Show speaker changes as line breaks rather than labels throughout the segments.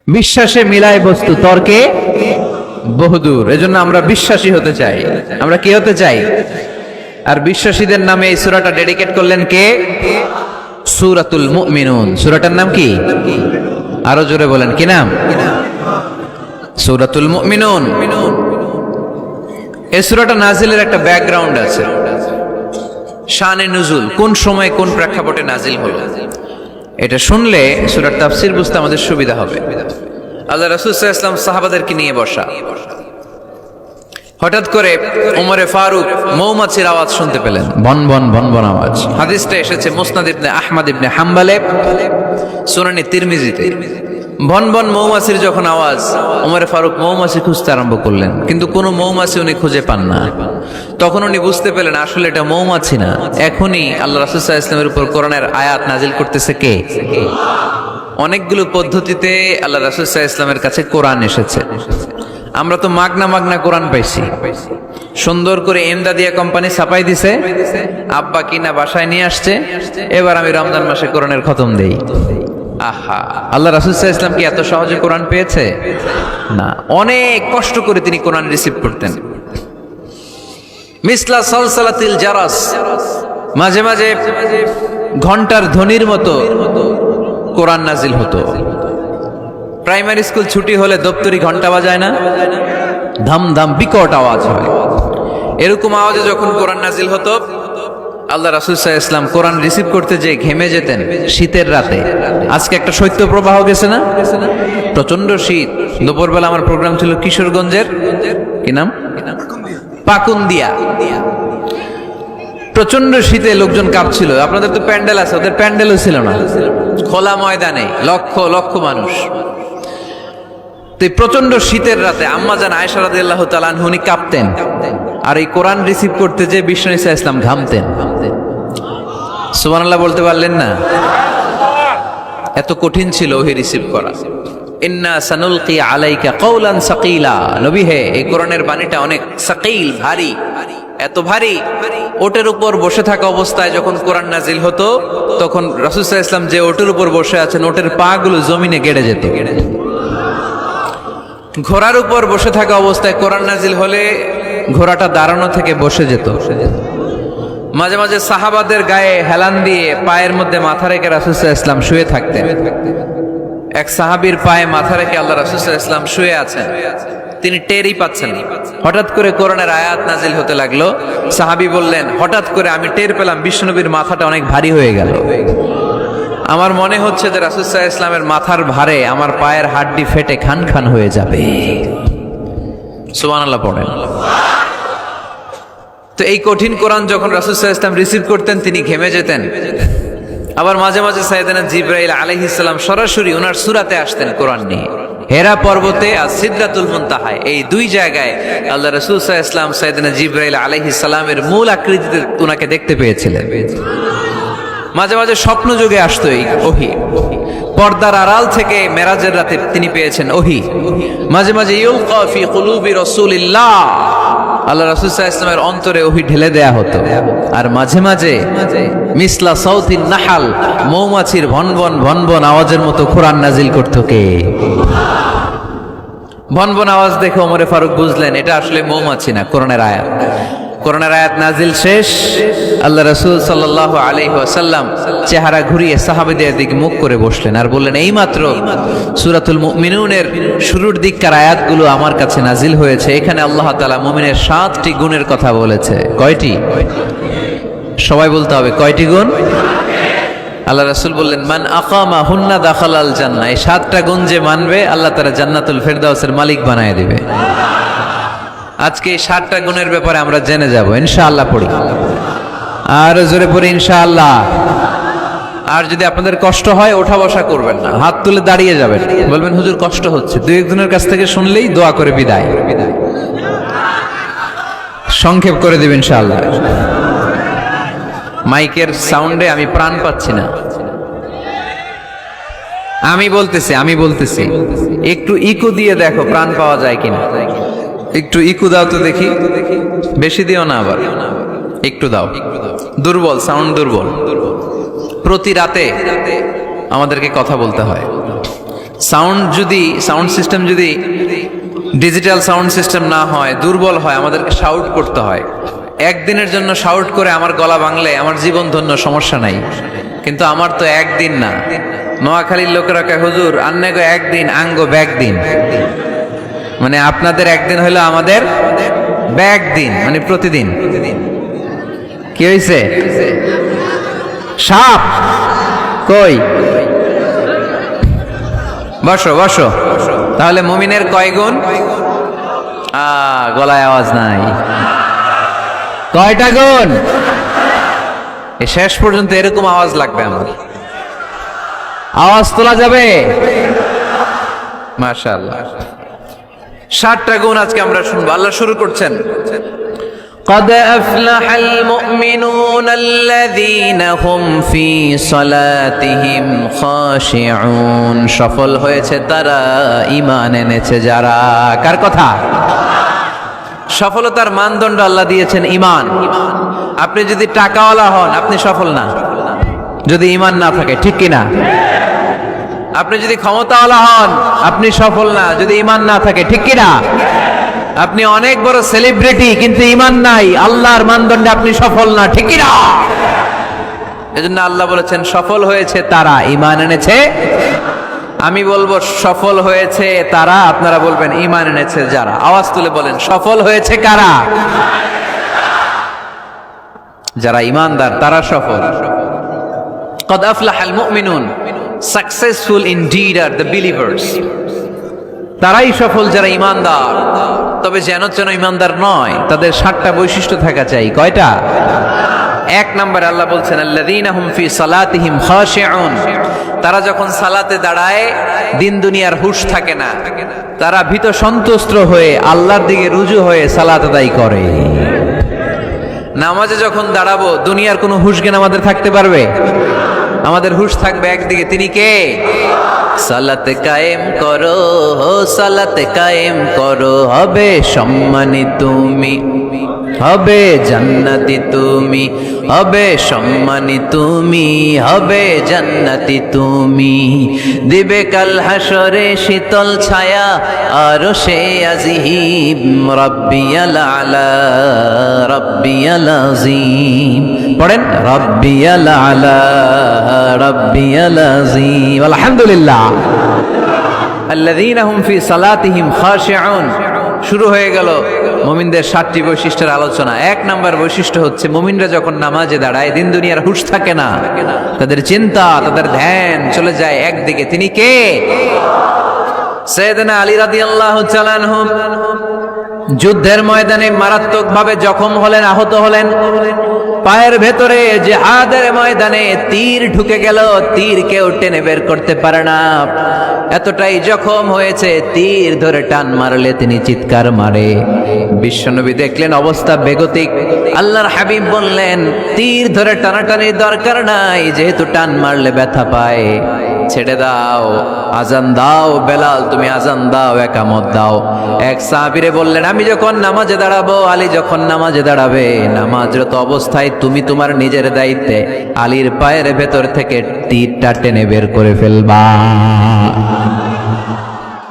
বিশ্বাসে মিলায় বস্তু, তর্কে বহুদূর। এজন্য আমরা বিশ্বাসী হতে চাই। আমরা কি হতে চাই? আর বিশ্বাসীদের নামে এই সূরাটা ডেডিকেট করলেন কে? সূরাতুল মুমিনুন। সূরাটার নাম কি? আরো জোরে বলেন, কি নাম? সূরাতুল মুমিনুন। এই সূরাটা নাজিলের একটা ব্যাকগ্রাউন্ড আছে, শানে নুজুল, কোন সময় কোন প্রেক্ষাপটে নাজিল হলো। এটা শুনলে সূরার তাফসীর বুঝতে আমাদের সুবিধা হবে। আল্লাহ রাসূল সাল্লাল্লাহু আলাইহি ওয়াসাল্লাম সাহাবাদেরকে নিয়ে বসা, হঠাৎ করে ওমরে ফারুক মৌমাছির আওয়াজ শুনতে পেলেন, ভন ভন ভন ভন আওয়াজ। হাদিসটা এসেছে মুসনাদ ইবনে আহমদ ইবনে হাম্বলে, সুনানে তিরমিজিতে। ভন ভন মৌমাছির যখন আওয়াজ, ওমরে ফারুক মৌমাছি খুঁজতে আরম্ভ করলেন, কিন্তু কোনো মৌমাছি উনি খুঁজে পান না। তখন উনি বুঝতে পেলেন আসলে এটা মৌমাছি না, এখনই আল্লাহ রাসূল সাল্লাল্লাহু আলাইহি ওয়াসাল্লামের উপর কোরআনের আয়াত নাজিল করতেছে কে? অনেকগুলো পদ্ধতিতে আল্লাহ রাসূল সাল্লাল্লাহু আলাইহি ওয়াসাল্লামের কাছে কোরআন এসেছে। আমরা তো মাগনা মাগনা কোরআন পাইছি, সুন্দর করে এমদাদিয়া কোম্পানি ছাপাই দিছে, আব্বা কিনা বাসায় নিয়ে আসছে, এবার আমি রমজান মাসে কোরআনের খতম দেই। আহা, আল্লাহ রাসূল সাল্লাল্লাহু আলাইহি ওয়াসাল্লাম কি এত সহজে কোরআন পেয়েছে? না, অনেক কষ্ট করে তিনি কোরআন রিসিভ করতেন। মিসলা সালসালাতিল জারাস, মাঝে মাঝে ঘন্টার ধ্বনির মতো কোরআন নাজিল হতো। প্রাইমারি স্কুল ছুটি হলে দপ্তরি ঘন্টা বাজায় না, ধাম ধাম বিকট আওয়াজ হয়। এরকম আওয়াজে যখন কোরআন নাজিল হতো, আল্লাহ রাসূল সাল্লাল্লাহু আলাইহি ওয়াসাল্লাম কোরআন রিসিভ করতে যে ঘেমে যেতেন শীতের রাতে। আজকে একটা শৈত্য প্রবাহ গেছে না, প্রচন্ড শীত। দুপুরবেলা আমার প্রোগ্রাম ছিল কিশোরগঞ্জের, কি নাম? পাকুন্দিয়া। প্রচন্ড শীতে লোকজন কাঁপছিল। আপনাদের তো প্যান্ডেল আছে, ওদের প্যান্ডেলও ছিল না, খোলা ময়দানে লক্ষ লক্ষ মানুষ। তো প্রচন্ড শীতের রাতে আম্মা জান আয়েশা রাদিয়াল্লাহু তাআলা আনহা উনি কাঁপতেন, আর এই কোরআন রিসিভ করতে যে বিষ্ণু ঈসা ইসলাম ঘামতেন। সুবহানাল্লাহ বলতে পারলেন না? এত কঠিন ছিল ওহি রিসিভ করা। ইন্না সানুলকি আলাইকা কওলান সাকিলা, নবী হে, এই কোরআনের বাণীটা অনেক সাকিল, ভারী। এত ভারী, ওটের উপর বসে থাকা অবস্থায় যখন কোরআন নাজিল হতো, তখন রাসূল সাল্লাল্লাহু আলাইহি ওয়াসাল্লাম যে ওটের উপর বসে আছেন, ওটের পা গুলো জমিনে গেড়ে যেত। ঘোড়ার উপর বসে থাকা অবস্থায় কোরআন নাজিল হলে ঘোড়াটা দাঁড়ানো থেকে বসে যেত। মাঝে মাঝে সাহাবাদের গায়ে হেলান দিয়ে পায়ের মধ্যে মাথা রেখে রাসূল সাল্লাল্লাহু আলাইহি ওয়াসাল্লাম শুয়ে থাকতেন। এক সাহাবীর পায়ে মাথা রেখে আল্লাহ রাসূল সাল্লাল্লাহু আলাইহি ওয়াসাল্লাম শুয়ে আছেন, তিনি টেরই পাচ্ছেন না। হঠাৎ করে কোরআনের আয়াত নাজিল হতে লাগলো। সাহাবী বললেন, হঠাৎ করে আমি টের পেলাম বিশ্বনবীর মাথাটা অনেক ভারী হয়ে গেল। আমার মনে হচ্ছে যে রাসূল সাল্লাল্লাহু আলাইহি ওয়াসাল্লামের মাথার ভারে আমার পায়ের হাড্ডি ফেটে খান খান হয়ে যাবে। সুবহানাল্লাহ পড়েন। তো এই কঠিন কোরআন যখন রাসূল সাল্লাল্লাহু আলাইহি ওয়াসাল্লাম রিসিভ করতেন, তিনি ঘেমে যেতেন। আবার মাঝে মাঝে সাইয়েদনা জিবরাইল আলাইহিস সালাম সরাসরি ওনার সূরাতে আসতেন কোরআন নিয়ে। হেরা পর্বতে আর সিদরাতুল মুনতাহায়, এই দুই জায়গায় আল্লাহ রাসূল সাল্লাল্লাহু আলাইহি ওয়াসাল্লাম সাইয়েদনা জিবরাইল আলাইহিস সালামের মূল আকৃতিতে ওনাকে দেখতে পেয়েছিলেন। মাঝে মাঝে স্বপ্ন যুগে আসতো এই ওহী, পর্দার আড়াল থেকে মেরাজের রাতে তিনি পেয়েছেন ওহী। মাঝে মাঝে ইউলকা ফি কুলুবি রাসূলিল্লাহ, আল্লাহ রাসূল সাল্লাল্লাহু আলাইহি ওয়াসাল্লামের অন্তরে ওহী ঢেলে দেয়া হতো। আর মাঝে মাঝে মিসলা সাউতিন নাহাল, মৌমাছির ভনভন ভনভন আওয়াজের মতো কোরআন নাজিল করত কে? ভনভন আওয়াজ দেখে ওমরে ফারুক বুঝলেন এটা আসলে মৌমাছি না, কোরআনের আয়াত। কোরআনের আয়াত নাজিল শেষ, আল্লাহ রাসূল সাল্লাল্লাহু আলাইহি ওয়াসাল্লাম চেহারা ঘুরিয়ে সাহাবীদের দিকে মুখ করে বসলেন আর বললেন, এইমাত্র সূরাতুল মুমিনুনের শুরুর দিককার আয়াতগুলো আমার কাছে নাজিল হয়েছে। এখানে আল্লাহ তাআলা মুমিনের 7টি গুণের কথা বলেছে। কয়টি? সবাই বলতে হবে, কয়টি গুণ? আল্লাহ রাসূল বললেন, মান আকামা হুন্না দাখালাল জান্নাহ, এই 7টা গুণ যে মানবে আল্লাহ তাআলা জান্নাতুল ফেরদাউসের মালিক বানায় দিবে। আজকে এই 7টা গুণের ব্যাপারে আমরা জেনে যাব ইনশাআল্লাহ। পড়ি আর জোরে পড়ি ইনশাআল্লাহ। আর যদি আপনাদের কষ্ট হয় ওঠা বসা করবেন না, হাত তুলে দাঁড়িয়ে যাবেন, বলবেন হুজুর কষ্ট হচ্ছে। দুই একজনের কাছ থেকে শুনলেই দোয়া করে বিদায়, সংক্ষেপ করে দিবেন ইনশাআল্লাহ। মাইকের সাউন্ডে আমি প্রাণ পাচ্ছি না। আমি বলতেছি একটু ইকো দিয়ে দেখো প্রাণ পাওয়া যায় কিনা। একটু ইকো দাও তো দেখি, বেশি দিও না, আবার একটু দাও। দুর্বল, সাউন্ড দুর্বল। প্রতি রাতে আমাদেরকে কথা বলতে হয়, সাউন্ড সিস্টেম যদি ডিজিটাল সাউন্ড সিস্টেম না হয়, দুর্বল হয়, আমাদেরকে শাউট করতে হয়। একদিনের জন্য শাউট করে আমার গলা ভাঙলে আমার জীবন ধন্য, সমস্যা নাই। কিন্তু আমার তো একদিন না। নোয়াখালীর লোকেরা কয় হুজুর আন্নে গো একদিন আঙ্গ ব্যাগ দিন, মানে আপনাদের একদিন হইলো আমাদের ব্যাগ দিন, মানে প্রতিদিন। কি হয়েছে? সাপ কই? বসো বসো। তাহলে মুমিনের কয় গুণ? গলায় আওয়াজ নাই। কয়টা গুণ? শেষ পর্যন্ত এরকম আওয়াজ লাগবে আমার। আওয়াজ তোলা যাবে? মাশাআল্লাহ। 7টা গুণ আজকে আমরা শুনবো। আল্লাহ শুরু করছেন, قد أفلح المؤمنون الذين هم في صلاتهم خاشعون। সফল হয়েছে তারা, ঈমান এনেছে যারা। কার কথা? সফলতার মানদণ্ড আল্লাহ দিয়েছেন ঈমান। আপনি যদি টাকাওয়ালা হন আপনি সফল না, যদি ঈমান না থাকে, ঠিক কি না? আপনি যদি ক্ষমতাওয়ালা হন আপনি সফল না, যদি ঈমান না থাকে, ঠিক কি না? আপনি অনেক বড় সেলিব্রিটি কিন্তু ঈমান নাই, আল্লাহর মানদণ্ডে আপনি সফল না, ঠিক কি না? এজন্য আল্লাহ বলেছেন সফল হয়েছে তারা, ঈমান এনেছে। আমি বলবো সফল হয়েছে তারা, আপনারা বলবেন ঈমান এনেছে যারা। আওয়াজ তুলে বলেন সফল হয়েছে কারা? যারা ঈমানদার তারা সফল। قد أفلح المؤمنون, successful indeed are the believers. তারাই সফল যারা ঈমানদার। তবে যেন ঈমানদার নয়, তাদের 7টা বৈশিষ্ট্য থাকা চাই। কয়টা? 1 নম্বরে আল্লাহ বলছেন আল্লাযীনা হুম ফি সালাতিহিম খাশিউন। তারা যখন সালাতে দাঁড়ায় দিন দুনিয়ার হুঁশ থাকে না, তারা ভীত সন্ত্রস্ত হয়ে আল্লাহর দিকে রুজু হয়ে সালাত আদায় করে। নামাজে যখন দাঁড়াবো দুনিয়ার কোনো হুঁশ জ্ঞান আমাদের থাকতে পারবে? আমাদের হুঁশ থাকবে একদিকে, তিনি কে? সালাত কায়েম করো, সালাত কায়েম করো, হবে সম্মানী তুমি, হবে জান্নাতি তুমি, হবে সম্মানী তুমি, হবে জান্নাতি তুমি। দিবে কাল হাসরে শীতল ছায়া আরশে আজিম, রাব্বিয়াল আলা রাব্বিয়াল আযীম। পড়েন রাব্বিয়াল আলা রাব্বিয়াল আযীম। আলহামদুলিল্লাহ। আল্লাযীনা হুম ফি সালাতিহিম খাশিউন। শুরু হয়ে গেল মুমিনদের 7টি বৈশিষ্ট্যের আলোচনা। 1 নম্বর বৈশিষ্ট্য হচ্ছে মুমিনরা যখন নামাজে দাঁড়ায় দিন দুনিয়ার হুঁশ থাকে না, তাদের চিন্তা, তাদের ধ্যান চলে যায় একদিকে, তিনি কে? সাইয়েদনা আলী রাদিয়াল্লাহু তাআলা আনহু যুদ্ধের ময়দানে মারাত্মকভাবে জখম হলেন, আহত হলেন। পায়ের ভেতরে জিহাদের ময়দানে তীর ঢুকে গেল, তীর কেউ টেনে বের করতে পারে না, এতটাই জখম হয়েছে। তীর ধরে টান মারলে তিনি চিৎকার মারে। বিশ্বনবী দেখলেন অবস্থা বেগতিক। আল্লাহর হাবিব বললেন তীর ধরে টানাটানির দরকার নাই, যেহেতু টান মারলে ব্যথা পায়, ছেড়ে দাও, আজান দাও। বেলাল তুমি আজান দাও, একামত দাও। এক সাহাবীরে বললেন আমি যখন নামাজে দাঁড়াবো, আলী যখন নামাজে দাঁড়াবে, নামাজরত অবস্থায় তুমি তোমার নিজের দায়িত্বে আলীর পায়ের ভেতর থেকে তীরটা টেনে বের করে ফেলবা।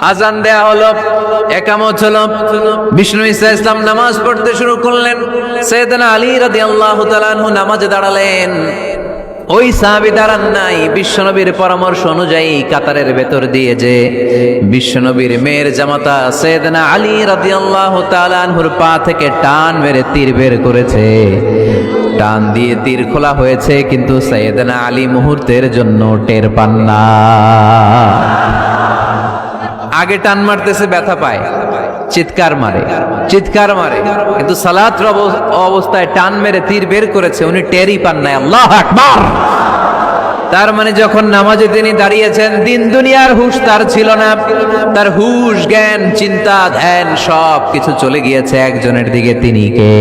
আজান দেয়া হলো, একামত হলো, বিষ্ণু ঈসা ইসলাম নামাজ পড়তে শুরু করলেন। সাইয়েদনা আলী রাদিয়াল্লাহু তাআলা আনহু নামাজে দাঁড়ালেন। ওই সাহাবী দাঁড়ান নাই। বিশ্বনবীর পরামর্শ অনুযায়ী কাতারের ভেতর দিয়ে যে বিশ্বনবীর মেয়ের জামাতা সাইয়েদনা আলী রাদিয়াল্লাহু তাআলা আনহুর পা থেকে টান মেরে তীর বের করেছে। টান দিয়ে তীর খোলা হয়েছে, কিন্তু সাইয়েদনা আলী মুহূর্তের জন্য টের পান না। আগে টান মারতেছে, ব্যথা পায়, চিৎকার মারে, কিন্তু সালাতের অবস্থায় টান মেরে তীর বের করেছে, উনি টেরই পান নাই। আল্লাহু আকবার। তার মানে যখন নামাজে তিনি দাঁড়িয়েছেন দিন দুনিয়ার হুঁশ তার ছিল না, তার হুঁশ, জ্ঞান, চিন্তা, ধ্যান সব কিছু চলে গিয়েছে একজনের দিকে, তিনি কে?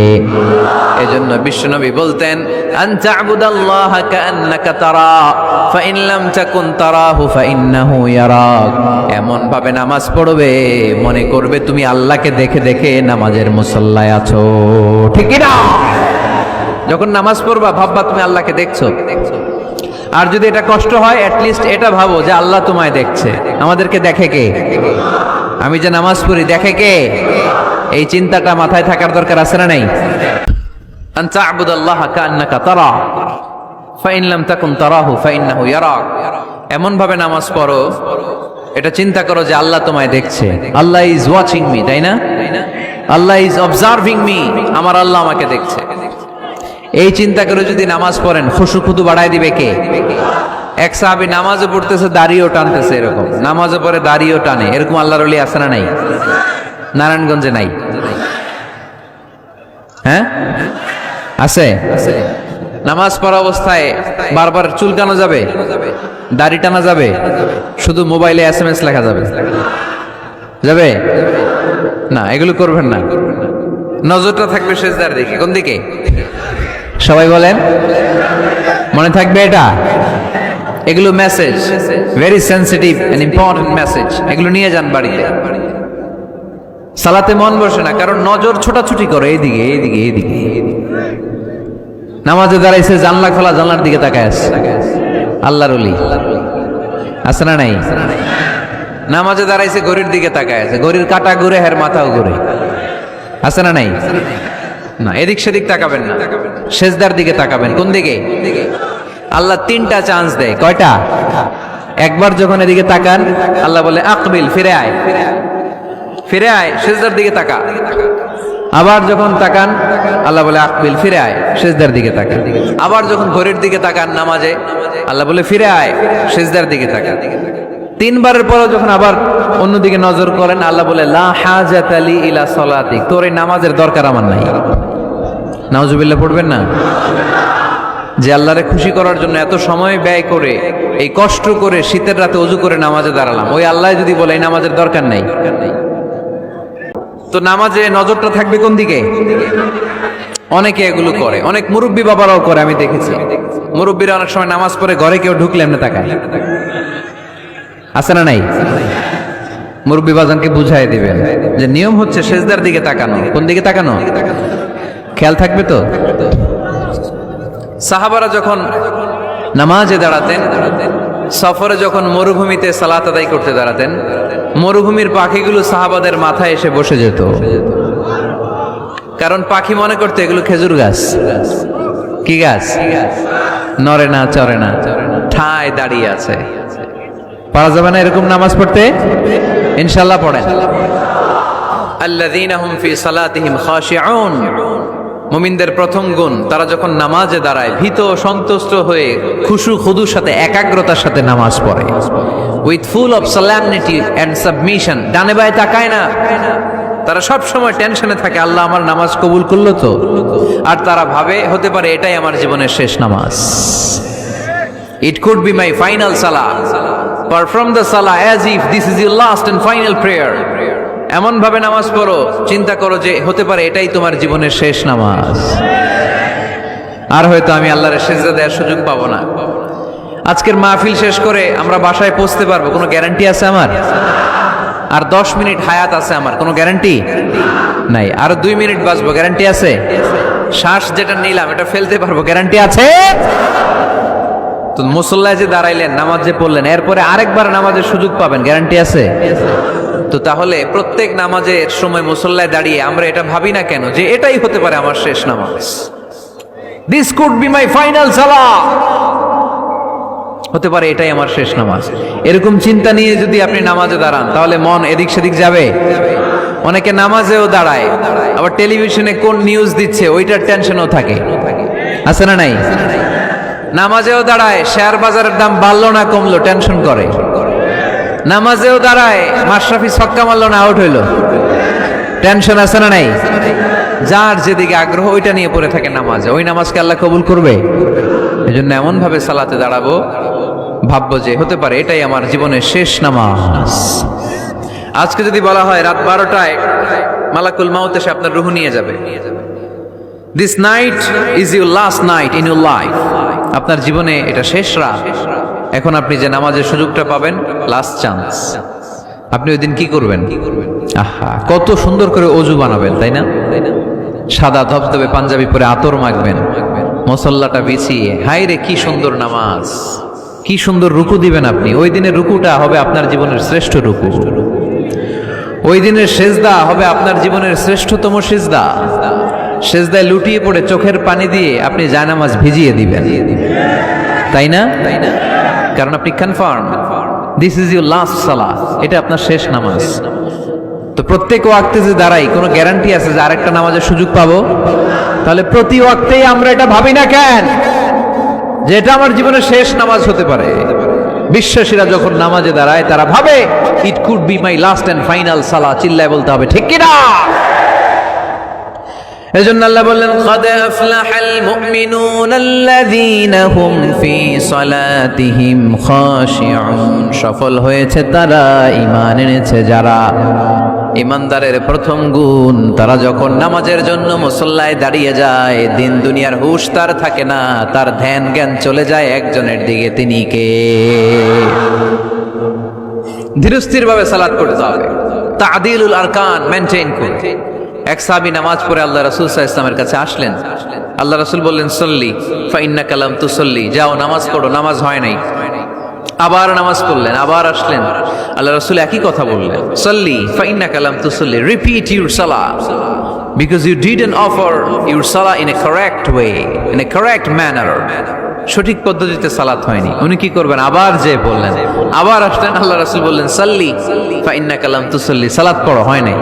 এজন্য বিশ্বনবী বলতেন আনতা আবুদাল্লাহা কাআন্নাকা তারা ফাইন লাম তাকুন তারাহু ফাইন্নাহু ইয়ারাক। এমন ভাবে নামাজ পড়বে মনে করবে তুমি আল্লাহকে দেখে দেখে নামাজের মুসল্লায় আছো, ঠিক কি না? যখন নামাজ পড়বা ভাববা তুমি আল্লাহকে দেখছো। আর যদি এটা কষ্ট হয় অ্যাটলিস্ট এটা ভাবো যে আল্লাহ তোমায় দেখছে। আমাদেরকে দেখে কে? আমি যে নামাজ পড়ি দেখে কে? এই চিন্তাটা মাথায় থাকার দরকার আছে না নাই? আন তা'বুদাল্লাহা কাআন্নাকা তারা ফাইন লাম তাকুন তারাহু ফাইন্নাহু ইয়ারাক। এমন ভাবে নামাজ পড়ো, এটা চিন্তা করো যে আল্লাহ তোমায় দেখছে। আল্লাহ ইজ ওয়াচিং মি, তাই না? আল্লাহ ইজ অবজার্ভিং মি, আমার আল্লাহ আমাকে দেখছে। এই চিন্তা করে যদি নামাজ পড়েন, খুশু খুদু বাড়ায় দিবে কে? এক সাহাবী নামাজে পড়তেছে, দাড়িও টানতেছে, এরকম নামাজে পড়ে দাড়িও টানে, এরকম আল্লাহর ওলি আছে না নাই? নারায়ণগঞ্জে নাই? হ্যাঁ আছে। নামাজ পড়া অবস্থায় বারবার চুলকানো যাবে, দাড়ি টানা যাবে, শুধু মোবাইলে SMS লেখা যাবে? যাবে না, এগুলো করবেন না। নজরটা থাকবে সেজদার দিকে। কোন দিকে? সবাই বলেন, মনে থাকবে এটা। এগুলো message, very sensitive and important message. এগুলো নিয়ে যান বাড়িতে। সালাতে মন বসে না, কারণ নজর ছোটাছুটি করে এইদিকে এইদিকে এইদিকে। নামাজে দাঁড়াইছে, জানলা খোলা, জানলার দিকে তাকায় আছে। আল্লাহর ওলি আছে না নাই? নামাজে দাঁড়াইছে, ঘড়ির দিকে তাকায় আছে, ঘড়ির কাঁটা ঘুরে, হের মাথাও ঘুরে, আছে না নাই? না, এদিক সেদিক তাকাবেন না, সেজদার দিকে তাকাবেন। কোন দিকে? আল্লাহ তিনটা চান্স দেয়। কয়টা? একবার যখন এদিকে তাকান, আল্লাহ বলে আকবিল, ফিরে আয়, ফিরে আয়, সেজদার দিকে তাকা। আবার যখন তাকান, আল্লাহ বলে আকবিল, ফিরে আয়, সেজদার দিকে তাকা। আবার যখন ঘড়ির দিকে তাকান নামাজে, আল্লাহ বলে ফিরে আয়, সেজদার দিকে তাকা। তিনবারের পরও যখন আবার অন্যদিকে নজর করেন, আল্লাহ বলে লা হাজাতা লি ইলা সালাতিক, তোর এই নামাজের দরকার আমার নাই। নাউজুবিল্লাহ পড়বেন না? যে আল্লাহরে খুশি করার জন্য এত সময় ব্যয় করে, এই কষ্ট করে শীতের রাতে ওযু করে নামাজে দাঁড়ালাম, ওই আল্লাহ যদি বলে এই নামাজের দরকার নাই, তো নামাজে নজরটা থাকবে কোন দিকে? অনেকে এগুলো করে, অনেক মুরব্বী বাবারাও করে, আমি দেখেছি। মুরব্বীরা অনেক সময় নামাজ পড়ে ঘরে কেউ ঢুকলে এমনি তাকায়, আছে না নাই? মুরব্বী বাজানকে বুঝাই দিবেন যে নিয়ম হচ্ছে সেজদার দিকে তাকানো। কোন দিকে তাকানো? খেয়াল থাকবে তো। সাহাবারা যখন নামাজে দাঁড়াতেন, সফরে যখন মরুভূমিতে সালাত আদায় করতে দাঁড়াতেন, মরুভূমির পাখিগুলো সাহাবাদের মাথায় এসে বসে যেত। কারণ পাখি মনে করতে এগুলো খেজুর গাছ। কি গাছ? নড়ে না, চড়ে না, ঠায় দাঁড়িয়ে আছে। পারা যাবে না এরকম নামাজ পড়তে? ইনশাআল্লাহ পড়েন। আল্লাযীনা হুম ফি সালাতিহিম খাশিউন। মুমিনদের প্রথম গুণ, তারা যখন নামাজে দাঁড়ায় ভীত সন্তুষ্ট হয়ে খুশু খুদুর সাথে, একাগ্রতার সাথে নামাজ পড়ে, with full of solemnity and submission. ডানে বায়ে তাকায় না, তারা সব সময় টেনশনে থাকে আল্লাহ আমার নামাজ কবুল করলো তো। আর তারা ভাবে হতে পারে এটাই আমার জীবনের শেষ নামাজ। It could be my final salah, perform the salah as if this is your last and final prayer. এমন ভাবে নামাজ পড়ো, চিন্তা করো যে হতে পারে এটাই তোমার জীবনের শেষ নামাজ, আর হয়তো আমি আল্লাহর সিজদা দেওয়ার সুযোগ পাবো না। আজকের মাহফিল শেষ করে আমরা বাসায় পৌঁছতে পারবো, কোনো গ্যারান্টি আছে আমার? আর 10 মিনিট হায়াত আছে আমার, কোনো গ্যারান্টি নাই। আর 2 মিনিট বাঁচবো, গ্যারান্টি আছে? শ্বাস যেটা নিলাম এটা ফেলতে পারবো, গ্যারান্টি আছে? তো মুসল্লায় যে দাঁড়াইলেন, নামাজ যে পড়লেন, এরপরে আরেকবার নামাজের সুযোগ পাবেন, গ্যারান্টি আছে? তো তাহলে প্রত্যেক নামাজের সময় মুসল্লায় দাঁড়িয়ে আমরা এটা ভাবি না কেন যে এটাই হতে পারে আমার শেষ নামাজ? This could be my final সালাহ, হতে পারে এটাই আমার শেষ নামাজ। এরকম চিন্তা নিয়ে যদি আপনি নামাজে দাঁড়ান, তাহলে মন এদিক সেদিক যাবে। অনেকে নামাজেও দাঁড়ায়, আবার টেলিভিশনে কোন নিউজ দিচ্ছে ওইটার টেনশনও থাকে, আছে না নাই? নামাজেও দাঁড়ায়, শেয়ার বাজারের দাম বাড়লো না কমলো টেনশন করে। নামাজেও দাঁড়ায়, মাশরাফি ছক্কা মারলো না আউট হইলো, টেনশন আছে না নাই? যার যেদিকে আগ্রহ ওইটা নিয়ে পড়ে থাকে নামাজে, ওই নামাজকে আল্লাহ কবুল করবে। এই জন্য এমন ভাবে সালাতে দাঁড়াবো, ভাববো যে হতে পারে এটাই আমার জীবনের শেষ নামাজ। আজকে যদি বলা হয় রাত 12টায় মালাকুল মাউত এসে আপনার রূহ নিয়ে যাবে, this night is your last night in your life, আপনার জীবনে এটা শেষ রাত। এখন আপনি যে নামাজের সুযোগটা পাবেন, লাস্ট চান্স, আপনি ওই দিন কি করবেন? আহা, কত সুন্দর করে অজু বানাবেন, তাই না? সাদা ধবধবে পাঞ্জাবি পরে আতর মাখবেন, মুসল্লাটা বিছিয়ে, হায় রে কি সুন্দর নামাজ, কি সুন্দর রুকু দিবেন আপনি। ওই দিনের রুকুটা হবে আপনার জীবনের শ্রেষ্ঠ রুকু, ওই দিনের সেজদা হবে আপনার জীবনের শ্রেষ্ঠতম সেজদা। সেজদায় লুটিয়ে পড়ে চোখের পানি দিয়ে আপনি জায়নামাজ ভিজিয়ে দিবেন, তাই না? কারণ আপনি confirm this is your last সালাহ, এটা আপনার শেষ নামাজ। তো প্রত্যেক ওয়াক্তে যে দাঁড়াই, কোনো গ্যারান্টি আছে যে আরেকটা নামাজের সুযোগ পাবো? তাহলে প্রতি ওয়াক্তেই আমরা এটা ভাবি না কেন যে এটা আমার জীবনের শেষ নামাজ হতে পারে? বিশ্বাসীরা যখন নামাজে দাঁড়ায় তারা ভাবে it could be my last and final সালাহ। চিল্লায় বলতে হবে ঠিক কিনা? এজন্য আল্লাহ বললেন قد أفلح المؤمنون الذين هم في صلاتهم خاشعون। সফল হয়েছে তারা, ঈমান এনেছে যারা। ঈমানদারের প্রথম গুণ, তারা যখন নামাজের জন্য মুসল্লায় দাঁড়িয়ে যায়, দিন দুনিয়ার হুঁশ তার থাকে না, তার ধ্যান জ্ঞান চলে যায় একজনের দিকে, তিনি কে? ধীরস্থির ভাবে সালাত করতে হবে, তা'দিলুল আরকান মেইনটেইন করতে। এক সাহাবী নামাজ পড়ে আল্লাহ রাসূল সাল্লাল্লাহু আলাইহি ওয়াসাল্লামের কাছে আসলেন। আল্লাহ রাসূল বললেন সল্লি ফা ইন্নাকা লাম তুসল্লি, যাও নামাজ পড়ো, নামাজ হয় নাই। আবার নামাজ পড়লেন, আবার আসলেন, আল্লাহ রাসূল একই কথা বললেন, সল্লি ফা ইন্নাকা লাম তুসল্লি, রিপিট ইউর সালাহ because you didn't offer your salah in a correct way, in a correct manner. সঠিক পদ্ধতিতে সালাত হয়নি। উনি কি করবেন? আবার যে বললেন, আবার আসলেন, আল্লাহ রাসূল বললেন সাল্লি ফা ইন্নাকা লাম তুসাল্লি, সালাত পড়ো, হয় নাই।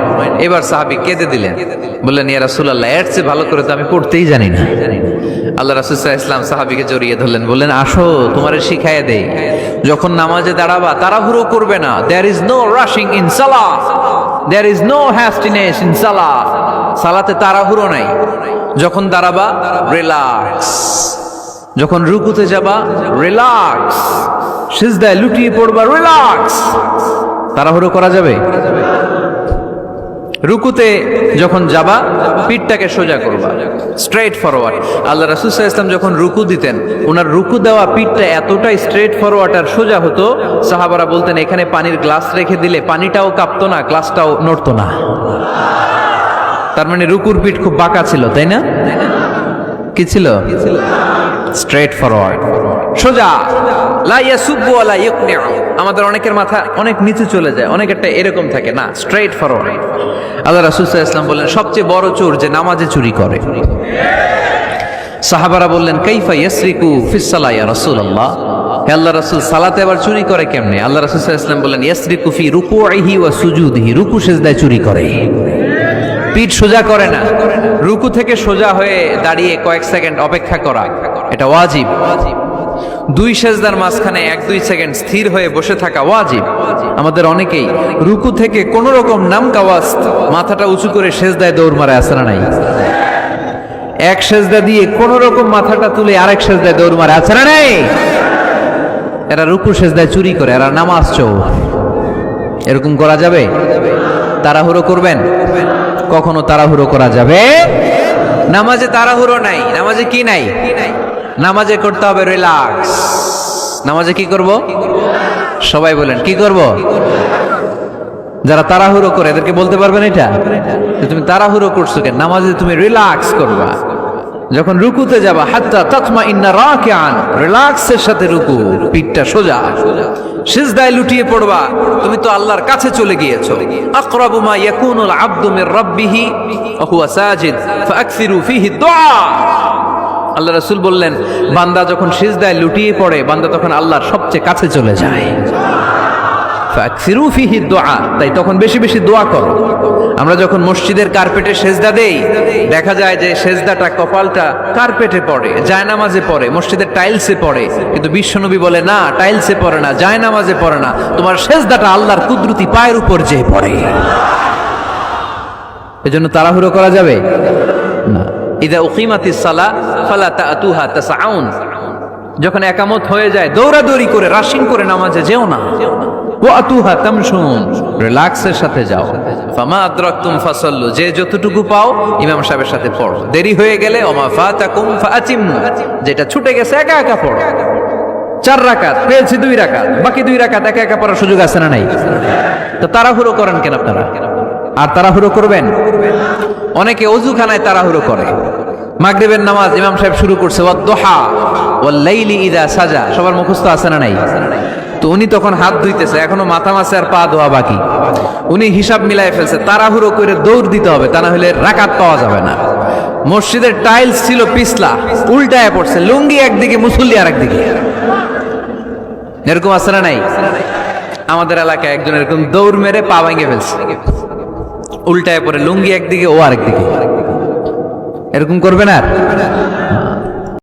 এবার সাহাবী কেঁদে দিলেন, বললেন ইয়া রাসূলুল্লাহ, এর চেয়ে ভালো করে তো আমি পড়তেই জানি না। আল্লাহ রাসূল সাল্লাল্লাহু আলাইহি ওয়াসাল্লাম সাহাবীকে জড়িয়ে ধরলেন, বললেন আসো তোমারে শিখাইয়া দেই, যখন নামাজে দাঁড়াবা তাড়াহুড়ো করবে না। There is no rushing in সালাহ, there is no hastiness in সালাহ। সালাতে তাড়াহুড়ো নাই। যখন দাঁড়াবা রিল্যাক্স, যখন রুকুতে যাবা রিল্যাক্স, সিজদায় লুটিয়ে পড়বা রিল্যাক্স। তাড়াহুড়ো করা যাবে? রুকুতে যখন যাবা পিঠটাকে সোজা করবা, স্ট্রেট ফরওয়ার্ড। আল্লাহ রাসূল সাল্লাল্লাহু আলাইহি ওয়াসাল্লাম যখন রুকু দিতেন, ওনার রুকু দেওয়া পিঠটা এতটাই স্ট্রেট ফরওয়ার্ড আর সোজা হতো, সাহাবারা বলতেন এখানে পানির গ্লাস রেখে দিলে পানিটাও কাঁপতো না, গ্লাসটাও নড়তো না। তার মানে রুকুর পিঠ খুব বাঁকা ছিল, তাই না? কি ছিল? স্ট্রেট ফরওয়ার্ড, সোজা। লা ইয়াসুব্বু ওয়া লা ইয়াকনিউ। আমাদের অনেকের মাথা অনেক নিচে চলে যায়, অনেকেরটা এরকম থাকে না, স্ট্রেট ফরওয়ার্ড। আল্লাহ রাসূল সাল্লাল্লাহু আলাইহি ওয়াসাল্লাম বললেন সবচেয়ে বড় চোর যে নামাজে চুরি করে। সাহাবারা বললেন কাইফা ইয়াসরিকু ফিস সালাহ ইয়া রাসূলুল্লাহ, হে আল্লাহর রাসূল সালাতে আবার চুরি করে কেমনে? আল্লাহ রাসূল সাল্লাল্লাহু আলাইহি ওয়াসাল্লাম বললেন ইয়াসরিকু ফি রুকুইহি ওয়া সুজুদিহি, রুকু সিজদায় চুরি করে, পিঠ সোজা করে না। রুকু থেকে সোজা হয়ে দাঁড়িয়ে কয়েক সেকেন্ড অপেক্ষা করা এটা ওয়াজিব। দুই সেজদার মাঝখানে 1-2 সেকেন্ড স্থির হয়ে বসে থাকা ওয়াজিব। আমাদের অনেকেই রুকু থেকে কোন রকম নামকাওয়াস্ত মাথাটা উঁচু করে সেজদায় দৌড় মারে, আছে না নাই? এক সেজদা দিয়ে কোন রকম মাথাটা তুলে আরেক সেজদায় দৌড় মারে, আছে না নাই? এরা রুকু সেজদায় চুরি করে, এরা নামাজ চোর। এরকম করা যাবে? তাড়াহুড়ো করবেন? কখনো তাড়াহুড়ো করা যাবে? নামাজে তাড়াহুড়ো নাই। নামাজে কি নাই? নামাজে করতে হবে রিল্যাক্স। নামাজে কি করব? সবাই বলেন কি করব? যারা তাড়াহুড়ো করে এদেরকে বলতে পারবেন এটা যে তুমি তাড়াহুড়ো করছো কেন? নামাজে তুমি রিল্যাক্স করবা। যখন রুকুতে যাবা হাত্তা তাতমাইন্না রাকিআন, রিল্যাক্সের সাথে রুকু, পিঠটা সোজা। সিজদায় লুটিয়ে পড়বা, তুমি তো আল্লাহর কাছে চলে গিয়েছো। আকরাবু মা ইয়াকুনুল আবদু মির রাব্বিহি ওয়া হুয়া সাজিদ ফাআকসিরু ফীহি দুআ। আল্লাহ রাসূল বললেন বান্দা যখন সিজদায় লুটিয়ে পড়ে, বান্দা তখন আল্লাহর সবচেয়ে কাছে চলে যায়। ফাআকসিরু ফীহি দুআ, তাই তখন বেশি বেশি দোয়া করো। আমরা যখন মসজিদের কার্পেটে সেজদা দেই, দেখা যায় যে সেজদাটা কপালটা কার্পেটে পড়ে, জায়নামাজে পড়ে, মসজিদের টাইলসে পড়ে। কিন্তু বিশ্বনবী বলে না, টাইলসে পড়ে না, জায়নামাজে পড়ে না, তোমার সেজদাটা আল্লাহর কুদরতি পায়ের উপর যেয়ে পড়ে। এজন্য তাড়াহুড়ো করা যাবে না। ইযা উকিমাতিস সালাহ ফালা তা'তুহা তাসআউন, যখন একামত হয়ে যায় দৌড়াদৌড়ি করে রাশিং করে নামাজে যেও না। ওয়াতুহা তামশুন, রিল্যাক্সের সাথে যাও। ফামা আদরাকতুম ফাসাল্লু, যে যতটুকু পাও ইমাম সাহেবের সাথে পড়ো। দেরি হয়ে গেলে ওমা ফাতাকুম ফাআতিমু, যেটা ছুটে গেছে একা একা পড়ো। 4 রাকাত পেয়েছি, 2 রাকাত, বাকি 2 রাকাত একা একা পড়ার সুযোগ আছে না নাই? তো তাড়াহুড়ো করেন কেন আপনারা? আর তাড়াহুড়ো করবেন? অনেকে অজুখানায় তাড়াহুড়ো করে, মাগরিবের নামাজ ইমাম সাহেব শুরু করছে ওয়াদ-দুহা ওয়াল-লাইলি ইযা সাজা, সবার মুখস্থ আছে না নাই? তো উনি তখন হাত ধুইতেছে, এখনো মাথা মাসে আর পা ধোয়া বাকি। উনি হিসাব মিলাই ফেলছে, তাড়াহুড়ো করে দৌড় দিতে হবে, তা না হলে রাকাত পাওয়া যাবে না। মসজিদের টাইলস ছিল পিছলা, উল্টায় পড়ছে, লুঙ্গি একদিকে মুসল্লি আর একদিকে। এরকম আছে না নাই? আমাদের এলাকায় একজন এরকম দৌড় মেরে পা ভেঙে ফেলছে, উল্টায় পড়ে লুঙ্গি একদিকে ও আরেকদিকে। এরকম করবে না আর?